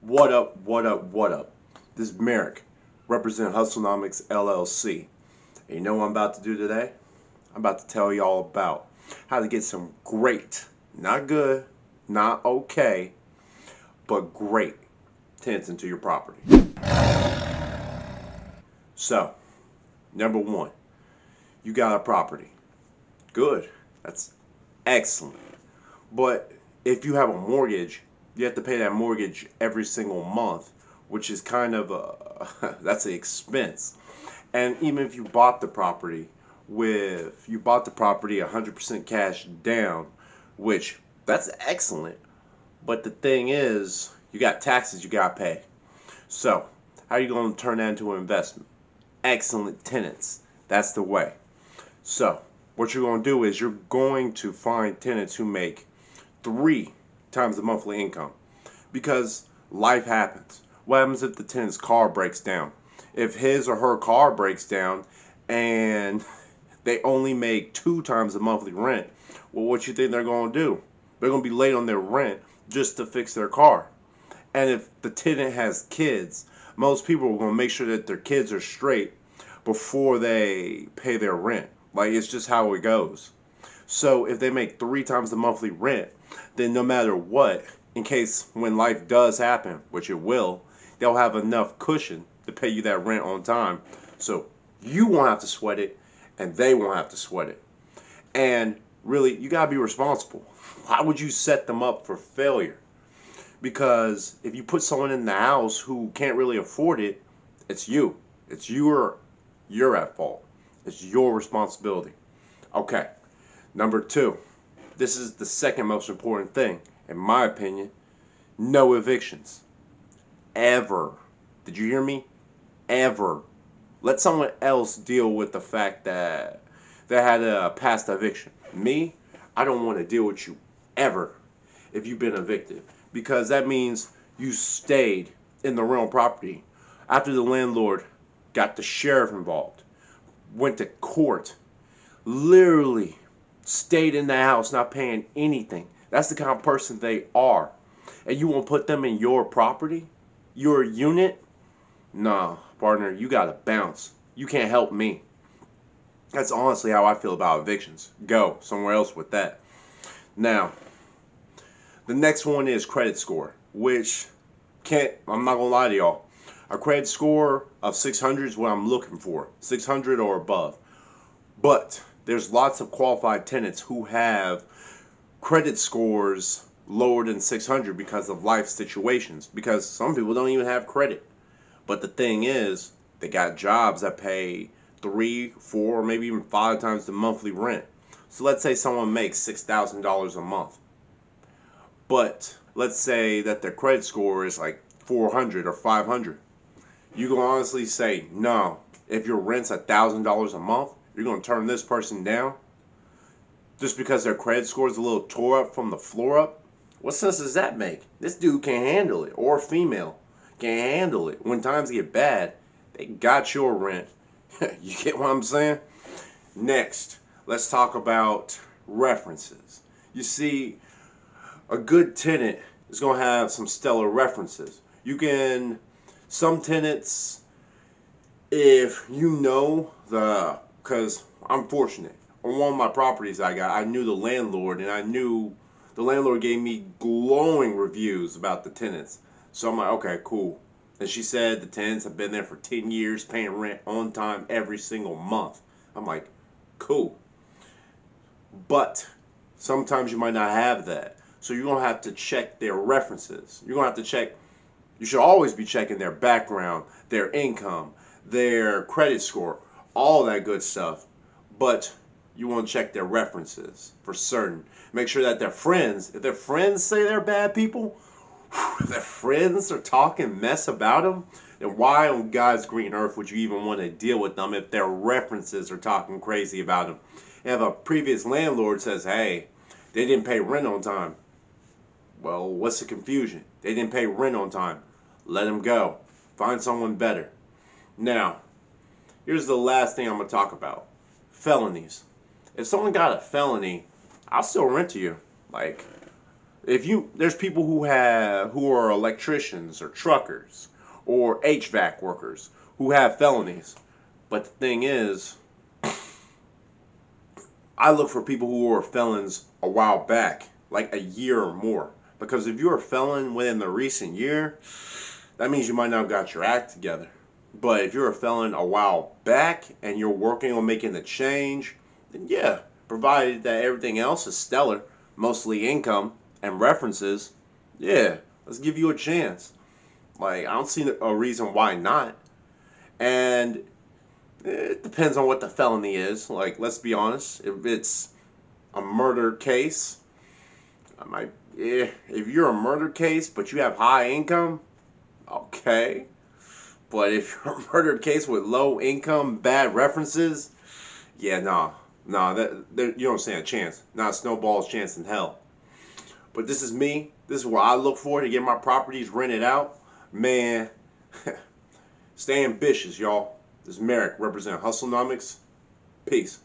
What up, what up, what up? This is Merrick, representing Hustlenomics LLC. And you know what I'm about to do today? I'm about to tell y'all about how to get some great, not good, not okay, but great tenants into your property. So, number one, you got a property. Good. That's excellent. But if you have a mortgage, you have to pay that mortgage every single month, which is kind of that's an expense. And even if you bought the property 100% cash down, which that's excellent, but the thing is, you got taxes you got to pay. So, how are you going to turn that into an investment? Excellent tenants. That's the way. So, what you're going to do is you're going to find tenants who make 3 times the monthly income, because life happens. What happens if the tenant's car breaks down? If his or her car breaks down and they only make 2 times the monthly rent, well, what you think they're going to do? They're going to be late on their rent just to fix their car. And if the tenant has kids, most people are going to make sure that their kids are straight before they pay their rent. Like, it's just how it goes. So if they make 3 times the monthly rent, then no matter what, in case when life does happen, which it will, they'll have enough cushion to pay you that rent on time. So you won't have to sweat it, and they won't have to sweat it. And really, you got to be responsible. Why would you set them up for failure? Because if you put someone in the house who can't really afford it, it's you. You're at fault. It's your responsibility. Okay. Number 2. This is the second most important thing, in my opinion. No evictions. Ever. Did you hear me? Ever. Let someone else deal with the fact that they had a past eviction. Me, I don't want to deal with you ever if you've been evicted, because that means you stayed in the rental property after the landlord got the sheriff involved, went to court, literally stayed in the house not paying anything. That's the kind of person they are. And you won't put them in your property? Your unit? Nah, partner, you gotta bounce. You can't help me. That's honestly how I feel about evictions. Go somewhere else with that. Now, the next one is credit score, which I'm not gonna lie to y'all. A credit score of 600 is what I'm looking for. 600 or above. But there's lots of qualified tenants who have credit scores lower than 600 because of life situations. Because some people don't even have credit. But the thing is, they got jobs that pay 3, 4, or maybe even 5 times the monthly rent. So let's say someone makes $6,000 a month. But let's say that their credit score is like 400 or 500. You can honestly say, no, if your rent's $1,000 a month, you're going to turn this person down just because their credit score is a little tore up from the floor up? What sense does that make? This dude can't handle it, or female can't handle it. When times get bad, they got your rent. You get what I'm saying? Next, let's talk about references. You see, a good tenant is going to have some stellar references. Some tenants, if you know because I'm fortunate. On one of my properties I knew the landlord, and I knew the landlord gave me glowing reviews about the tenants. So I'm like, okay, cool. And she said the tenants have been there for 10 years, paying rent on time every single month. I'm like, cool. But sometimes you might not have that. So you're going to have to check their references. You're going to have to check. You should always be checking their background, their income, their credit score, all that good stuff. But you want to check their references for certain. Make sure that their friends, if their friends say they're bad people, if their friends are talking mess about them, then why on God's green earth would you even want to deal with them if their references are talking crazy about them? And if a previous landlord says, hey, they didn't pay rent on time, well, what's the confusion? They didn't pay rent on time. Let them go. Find someone better. Now, here's the last thing I'm going to talk about. Felonies. If someone got a felony, I'll still rent to you. Like, There's people who are electricians or truckers or HVAC workers who have felonies. But the thing is, I look for people who were felons a while back, like a year or more. Because if you're a felon within the recent year, that means you might not have got your act together. But if you're a felon a while back and you're working on making the change, then yeah, provided that everything else is stellar, mostly income and references, yeah, let's give you a chance. Like, I don't see a reason why not. And it depends on what the felony is. Like, let's be honest, if it's a murder case, if you're a murder case but you have high income, okay. But if you're a murder case with low income, bad references, yeah, that you don't stand a chance. Not a snowball's chance in hell. But this is me. This is what I look for to get my properties rented out. Man, stay ambitious, y'all. This is Merrick, representing Hustlenomics. Peace.